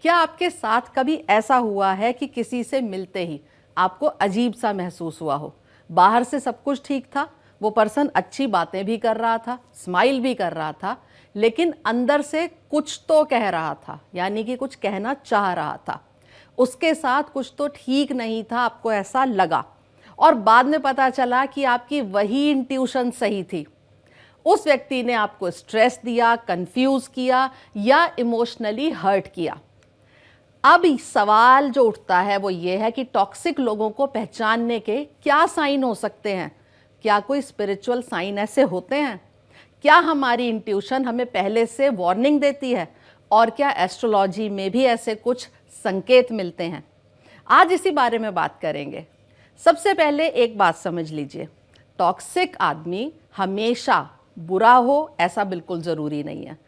क्या आपके साथ कभी ऐसा हुआ है कि किसी से मिलते ही आपको अजीब सा महसूस हुआ हो? बाहर से सब कुछ ठीक था, वो पर्सन अच्छी बातें भी कर रहा था, स्माइल भी कर रहा था, लेकिन अंदर से कुछ तो कह रहा था, यानी कि कुछ कहना चाह रहा था। उसके साथ कुछ तो ठीक नहीं था, आपको ऐसा लगा और बाद में पता चला कि आपकी वही इंट्यूशन सही थी। उस व्यक्ति ने आपको स्ट्रेस दिया, कंफ्यूज किया या इमोशनली हर्ट किया। अब सवाल जो उठता है वो ये है कि टॉक्सिक लोगों को पहचानने के क्या साइन हो सकते हैं? क्या कोई स्पिरिचुअल साइन ऐसे होते हैं? क्या हमारी इंट्यूशन हमें पहले से वार्निंग देती है? और क्या एस्ट्रोलॉजी में भी ऐसे कुछ संकेत मिलते हैं? आज इसी बारे में बात करेंगे। सबसे पहले एक बात समझ लीजिए, टॉक्सिक आदमी हमेशा बुरा हो ऐसा बिल्कुल ज़रूरी नहीं है।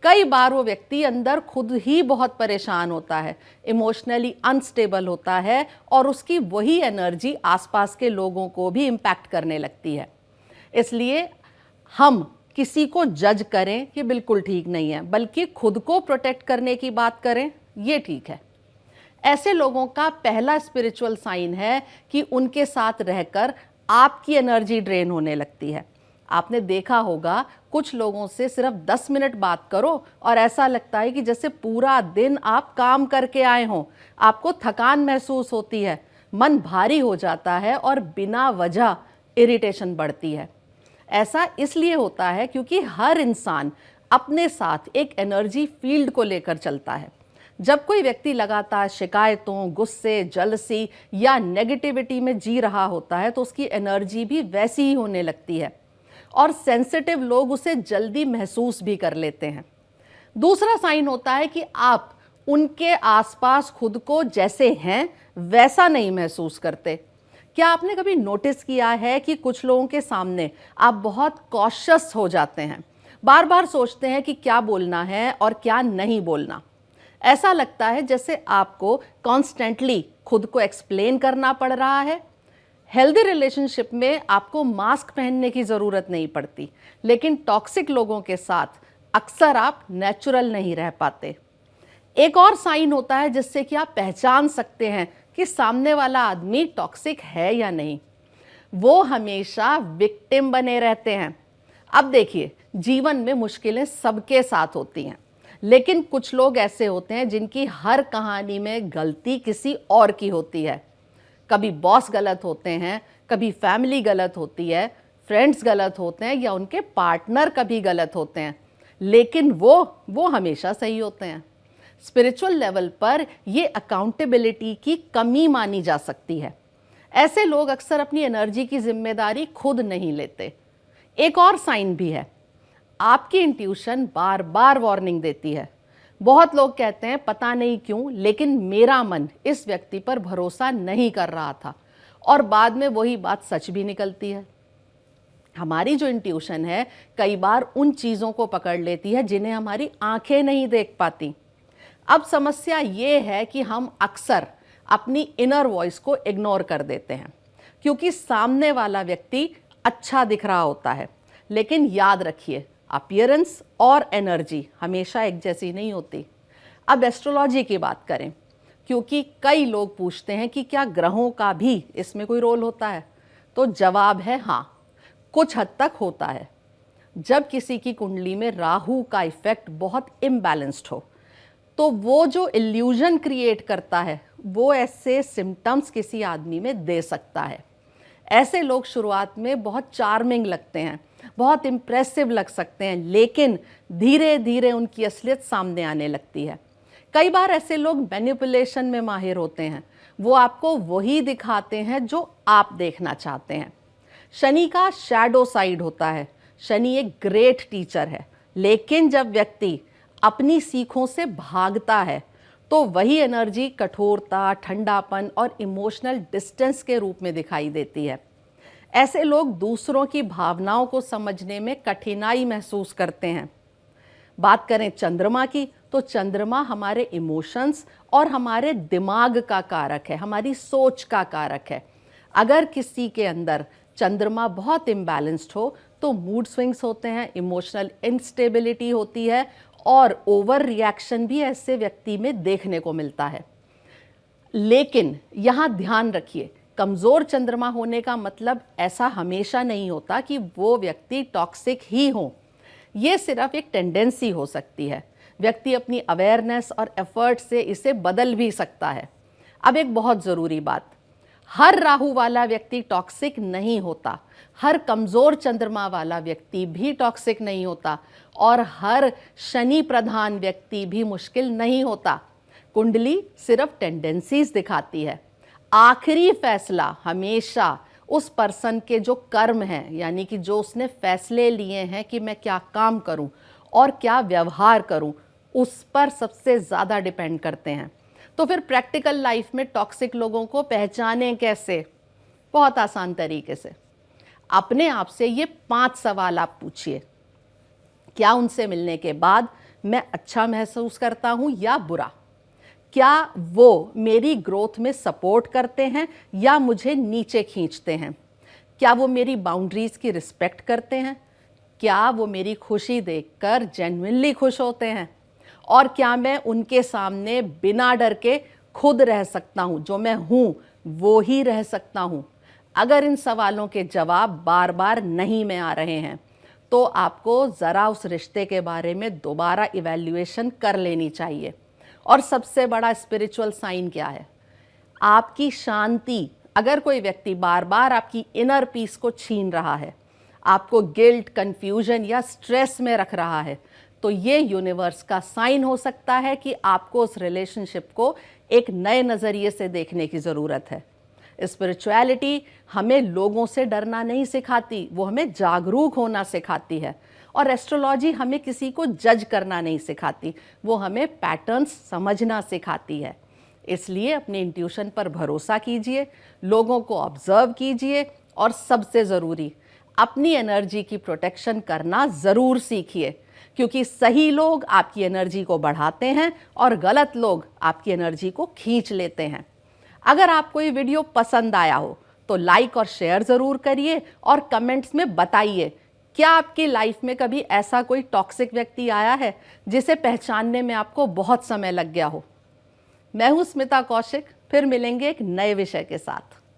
कई बार वो व्यक्ति अंदर खुद ही बहुत परेशान होता है, इमोशनली अनस्टेबल होता है और उसकी वही एनर्जी आसपास के लोगों को भी इम्पैक्ट करने लगती है। इसलिए हम किसी को जज करें कि बिल्कुल ठीक नहीं है, बल्कि खुद को प्रोटेक्ट करने की बात करें, ये ठीक है। ऐसे लोगों का पहला स्पिरिचुअल साइन है कि उनके साथ रहकर आपकी एनर्जी ड्रेन होने लगती है। आपने देखा होगा कुछ लोगों से सिर्फ 10 मिनट बात करो और ऐसा लगता है कि जैसे पूरा दिन आप काम करके आए हों। आपको थकान महसूस होती है, मन भारी हो जाता है और बिना वजह इरिटेशन बढ़ती है। ऐसा इसलिए होता है क्योंकि हर इंसान अपने साथ एक एनर्जी फील्ड को लेकर चलता है। जब कोई व्यक्ति लगातार शिकायतों, गुस्से, जलसी या नेगेटिविटी में जी रहा होता है तो उसकी एनर्जी भी वैसी ही होने लगती है और सेंसिटिव लोग उसे जल्दी महसूस भी कर लेते हैं। दूसरा साइन होता है कि आप उनके आसपास खुद को जैसे हैं वैसा नहीं महसूस करते। क्या आपने कभी नोटिस किया है कि कुछ लोगों के सामने आप बहुत कॉशियस हो जाते हैं, बार बार सोचते हैं कि क्या बोलना है और क्या नहीं बोलना? ऐसा लगता है जैसे आपको कॉन्स्टेंटली खुद को एक्सप्लेन करना पड़ रहा है। हेल्दी रिलेशनशिप में आपको मास्क पहनने की ज़रूरत नहीं पड़ती, लेकिन टॉक्सिक लोगों के साथ अक्सर आप नेचुरल नहीं रह पाते। एक और साइन होता है जिससे कि आप पहचान सकते हैं कि सामने वाला आदमी टॉक्सिक है या नहीं। वो हमेशा विक्टिम बने रहते हैं। अब देखिए, जीवन में मुश्किलें सबके साथ होती हैं, लेकिन कुछ लोग ऐसे होते हैं जिनकी हर कहानी में गलती किसी और की होती है। कभी बॉस गलत होते हैं, कभी फैमिली गलत होती है, फ्रेंड्स गलत होते हैं या उनके पार्टनर कभी गलत होते हैं, लेकिन वो हमेशा सही होते हैं। स्पिरिचुअल लेवल पर ये अकाउंटेबिलिटी की कमी मानी जा सकती है। ऐसे लोग अक्सर अपनी एनर्जी की जिम्मेदारी खुद नहीं लेते। एक और साइन भी है, आपकी इंट्यूशन बार बार वार्निंग देती है। बहुत लोग कहते हैं पता नहीं क्यों, लेकिन मेरा मन इस व्यक्ति पर भरोसा नहीं कर रहा था, और बाद में वही बात सच भी निकलती है। हमारी जो इंट्यूशन है कई बार उन चीज़ों को पकड़ लेती है जिन्हें हमारी आंखें नहीं देख पाती। अब समस्या ये है कि हम अक्सर अपनी इनर वॉइस को इग्नोर कर देते हैं क्योंकि सामने वाला व्यक्ति अच्छा दिख रहा होता है। लेकिन याद रखिए, अपीयरेंस और एनर्जी हमेशा एक जैसी नहीं होती। अब एस्ट्रोलॉजी की बात करें, क्योंकि कई लोग पूछते हैं कि क्या ग्रहों का भी इसमें कोई रोल होता है, तो जवाब है हाँ, कुछ हद तक होता है। जब किसी की कुंडली में राहु का इफेक्ट बहुत इम्बैलेंस्ड हो तो वो जो इल्यूजन क्रिएट करता है वो ऐसे सिम्टम्स किसी आदमी में दे सकता है। ऐसे लोग शुरुआत में बहुत चार्मिंग लगते हैं, बहुत इम्प्रेसिव लग सकते हैं, लेकिन धीरे धीरे उनकी असलियत सामने आने लगती है। कई बार ऐसे लोग मैनिपुलेशन में माहिर होते हैं, वो आपको वही दिखाते हैं जो आप देखना चाहते हैं। शनि का शैडो साइड होता है। शनि एक ग्रेट टीचर है, लेकिन जब व्यक्ति अपनी सीखों से भागता है तो वही एनर्जी कठोरता, ठंडापन और इमोशनल डिस्टेंस के रूप में दिखाई देती है। ऐसे लोग दूसरों की भावनाओं को समझने में कठिनाई महसूस करते हैं। बात करें चंद्रमा की, तो चंद्रमा हमारे इमोशंस और हमारे दिमाग का कारक है, हमारी सोच का कारक है। अगर किसी के अंदर चंद्रमा बहुत इम्बैलेंस्ड हो तो मूड स्विंग्स होते हैं, इमोशनल इंस्टेबिलिटी होती है और ओवर रिएक्शन भी ऐसे व्यक्ति में देखने को मिलता है। लेकिन यहाँ ध्यान रखिए, कमज़ोर चंद्रमा होने का मतलब ऐसा हमेशा नहीं होता कि वो व्यक्ति टॉक्सिक ही हो। ये सिर्फ एक टेंडेंसी हो सकती है। व्यक्ति अपनी अवेयरनेस और एफर्ट से इसे बदल भी सकता है। अब एक बहुत ज़रूरी बात, हर राहु वाला व्यक्ति टॉक्सिक नहीं होता, हर कमज़ोर चंद्रमा वाला व्यक्ति भी टॉक्सिक नहीं होता, और हर शनि प्रधान व्यक्ति भी मुश्किल नहीं होता। कुंडली सिर्फ टेंडेंसीज दिखाती है। आखिरी फैसला हमेशा उस पर्सन के जो कर्म हैं, यानी कि जो उसने फैसले लिए हैं कि मैं क्या काम करूं और क्या व्यवहार करूं, उस पर सबसे ज़्यादा डिपेंड करते हैं। तो फिर प्रैक्टिकल लाइफ में टॉक्सिक लोगों को पहचानें कैसे? बहुत आसान तरीके से। अपने आप से ये 5 सवाल आप पूछिए। क्या उनसे मिलने के बाद मैं अच्छा महसूस करता हूं या बुरा? क्या वो मेरी ग्रोथ में सपोर्ट करते हैं या मुझे नीचे खींचते हैं? क्या वो मेरी बाउंड्रीज की रिस्पेक्ट करते हैं? क्या वो मेरी खुशी देखकर जेन्युइनली खुश होते हैं? और क्या मैं उनके सामने बिना डर के खुद रह सकता हूँ, जो मैं हूँ वो ही रह सकता हूँ? अगर इन सवालों के जवाब बार बार नहीं में आ रहे हैं तो आपको ज़रा उस रिश्ते के बारे में दोबारा इवैल्यूएशन कर लेनी चाहिए। और सबसे बड़ा स्पिरिचुअल साइन क्या है? आपकी शांति। अगर कोई व्यक्ति बार बार आपकी इनर पीस को छीन रहा है, आपको गिल्ट, कंफ्यूजन या स्ट्रेस में रख रहा है, तो ये यूनिवर्स का साइन हो सकता है कि आपको उस रिलेशनशिप को एक नए नज़रिए से देखने की ज़रूरत है। स्पिरिचुअलिटी हमें लोगों से डरना नहीं सिखाती, वो हमें जागरूक होना सिखाती है। और एस्ट्रोलॉजी हमें किसी को जज करना नहीं सिखाती, वो हमें पैटर्न्स समझना सिखाती है। इसलिए अपने इंट्यूशन पर भरोसा कीजिए, लोगों को ऑब्जर्व कीजिए, और सबसे ज़रूरी, अपनी एनर्जी की प्रोटेक्शन करना ज़रूर सीखिए, क्योंकि सही लोग आपकी एनर्जी को बढ़ाते हैं और गलत लोग आपकी एनर्जी को खींच लेते हैं। अगर आपको ये वीडियो पसंद आया हो तो लाइक और शेयर ज़रूर करिए, और कमेंट्स में बताइए क्या आपकी लाइफ में कभी ऐसा कोई टॉक्सिक व्यक्ति आया है जिसे पहचानने में आपको बहुत समय लग गया हो। मैं हूँ स्मिता कौशिक, फिर मिलेंगे एक नए विषय के साथ।